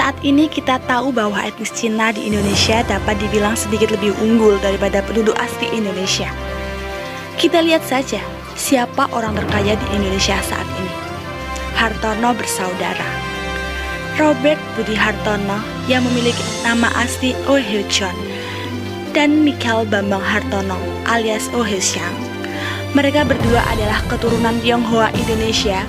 Saat ini kita tahu bahwa etnis Cina di Indonesia dapat dibilang sedikit lebih unggul daripada penduduk asli Indonesia. Kita lihat saja siapa orang terkaya di Indonesia saat ini. Hartono bersaudara. Robert Budi Hartono yang memiliki nama asli Oh Hyo Chon dan Michael Bambang Hartono alias Oh Hyo Siang. Mereka berdua adalah keturunan Tionghoa Indonesia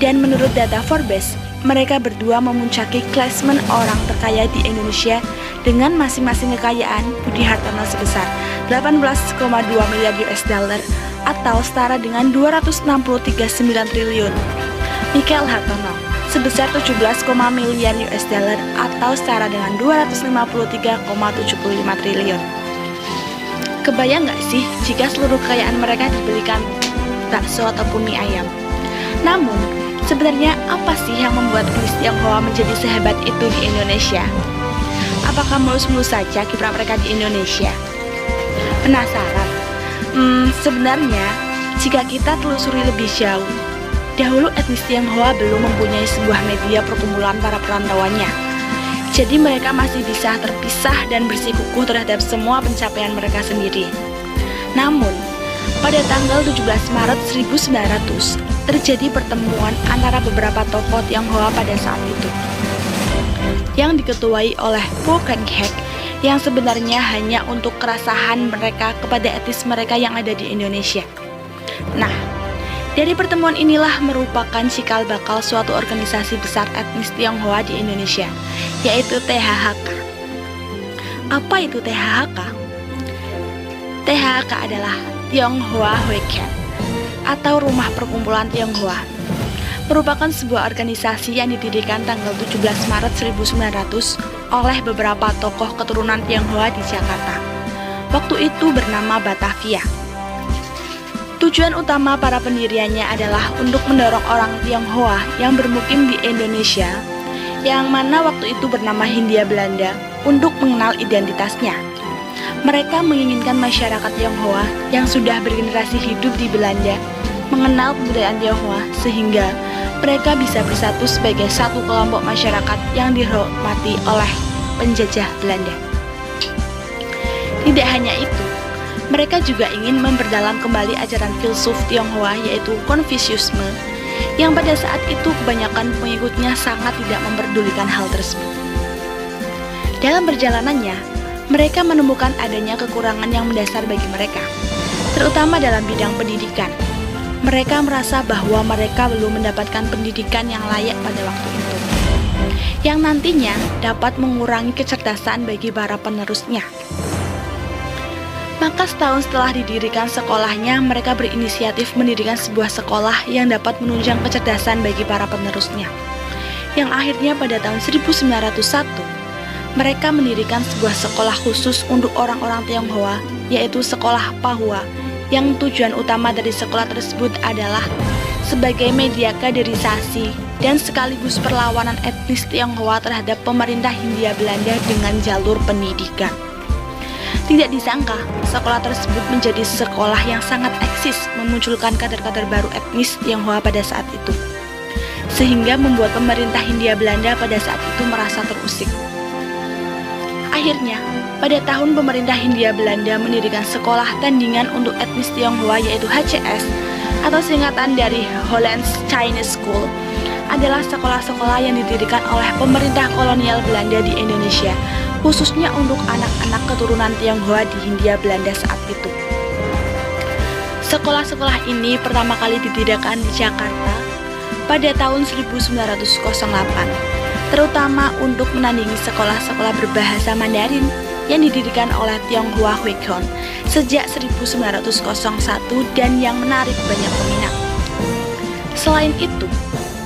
dan menurut data Forbes, mereka berdua memuncaki klasemen orang terkaya di Indonesia dengan masing-masing kekayaan Budi Hartono sebesar 18,2 miliar US dollar atau setara dengan 263,9 triliun. Michael Hartono sebesar 17, miliar US dollar atau setara dengan 253,75 triliun. Kebayang nggak sih jika seluruh kekayaan mereka dibelikan bakso ataupun mie ayam? Namun, sebenarnya apa sih yang membuat etnis Tionghoa menjadi sehebat itu di Indonesia? Apakah mulus-mulus saja kiprah mereka di Indonesia? Penasaran? Sebenarnya, jika kita telusuri lebih jauh, dahulu etnis Tionghoa belum mempunyai sebuah media perkumpulan para perantauannya. Jadi mereka masih bisa terpisah dan bersikukuh terhadap semua pencapaian mereka sendiri. Namun, pada tanggal 17 Maret 1900, terjadi pertemuan antara beberapa tokoh Tionghoa pada saat itu, yang diketuai oleh Po Keng Hek, yang sebenarnya hanya untuk kerasahan mereka kepada etnis mereka yang ada di Indonesia. Nah, dari pertemuan inilah merupakan cikal bakal suatu organisasi besar etnis Tionghoa di Indonesia, yaitu THHK. Apa itu THHK? THHK adalah Tionghoa Huican atau Rumah Perkumpulan Tionghoa. Merupakan sebuah organisasi yang didirikan tanggal 17 Maret 1900 oleh beberapa tokoh keturunan Tionghoa di Jakarta. Waktu itu bernama Batavia. Tujuan utama para pendiriannya adalah untuk mendorong orang Tionghoa yang bermukim di Indonesia, yang mana waktu itu bernama Hindia Belanda, untuk mengenal identitasnya. Mereka menginginkan masyarakat Tionghoa yang sudah bergenerasi hidup di Belanda mengenal kebudayaan Tionghoa sehingga mereka bisa bersatu sebagai satu kelompok masyarakat yang dihormati oleh penjajah Belanda. Tidak hanya itu, mereka juga ingin memperdalam kembali ajaran filsuf Tionghoa yaitu Konfusiusme, yang pada saat itu kebanyakan pengikutnya sangat tidak memperdulikan hal tersebut. Dalam perjalanannya, mereka menemukan adanya kekurangan yang mendasar bagi mereka, terutama dalam bidang pendidikan. Mereka merasa bahwa mereka belum mendapatkan pendidikan yang layak pada waktu itu, yang nantinya dapat mengurangi kecerdasan bagi para penerusnya. Maka setahun setelah didirikan sekolahnya, mereka berinisiatif mendirikan sebuah sekolah yang dapat menunjang kecerdasan bagi para penerusnya. Yang akhirnya pada tahun 1901, mereka mendirikan sebuah sekolah khusus untuk orang-orang Tionghoa, yaitu Sekolah Pahua, yang tujuan utama dari sekolah tersebut adalah sebagai media kaderisasi dan sekaligus perlawanan etnis Tionghoa terhadap pemerintah Hindia Belanda dengan jalur pendidikan. Tidak disangka, sekolah tersebut menjadi sekolah yang sangat eksis, memunculkan kader-kader baru etnis Tionghoa pada saat itu, sehingga membuat pemerintah Hindia Belanda pada saat itu merasa terusik. Akhirnya, pada tahun pemerintah Hindia Belanda mendirikan sekolah tandingan untuk etnis Tionghoa yaitu HCS, atau singkatan dari Holland's Chinese School, adalah sekolah-sekolah yang didirikan oleh pemerintah kolonial Belanda di Indonesia, khususnya untuk anak-anak keturunan Tionghoa di Hindia Belanda saat itu. Sekolah-sekolah ini pertama kali didirikan di Jakarta pada tahun 1908, terutama untuk menandingi sekolah-sekolah berbahasa Mandarin yang didirikan oleh Tionghoa Huican sejak 1901 dan yang menarik banyak peminat. Selain itu,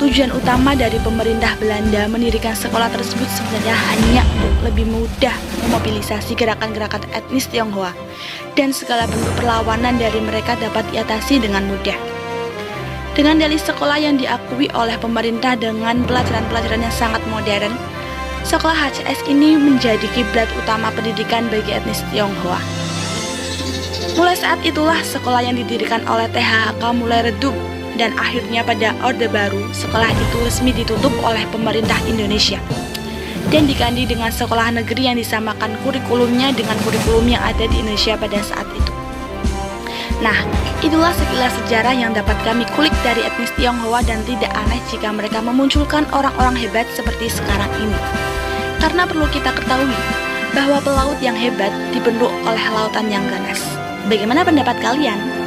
tujuan utama dari pemerintah Belanda mendirikan sekolah tersebut sebenarnya hanya untuk lebih mudah memobilisasi gerakan-gerakan etnis Tionghoa dan segala bentuk perlawanan dari mereka dapat diatasi dengan mudah. Dengan dalih sekolah yang diakui oleh pemerintah dengan pelajaran-pelajaran yang sangat modern, sekolah HCS ini menjadi kiblat utama pendidikan bagi etnis Tionghoa. Mulai saat itulah sekolah yang didirikan oleh THHK mulai redup dan akhirnya pada Orde Baru, sekolah itu resmi ditutup oleh pemerintah Indonesia. dan diganti dengan sekolah negeri yang disamakan kurikulumnya dengan kurikulum yang ada di Indonesia pada saat itu. Nah, itulah sekilas sejarah yang dapat kami kulik dari etnis Tionghoa dan tidak aneh jika mereka memunculkan orang-orang hebat seperti sekarang ini. Karena perlu kita ketahui bahwa pelaut yang hebat dibentuk oleh lautan yang ganas. Bagaimana pendapat kalian?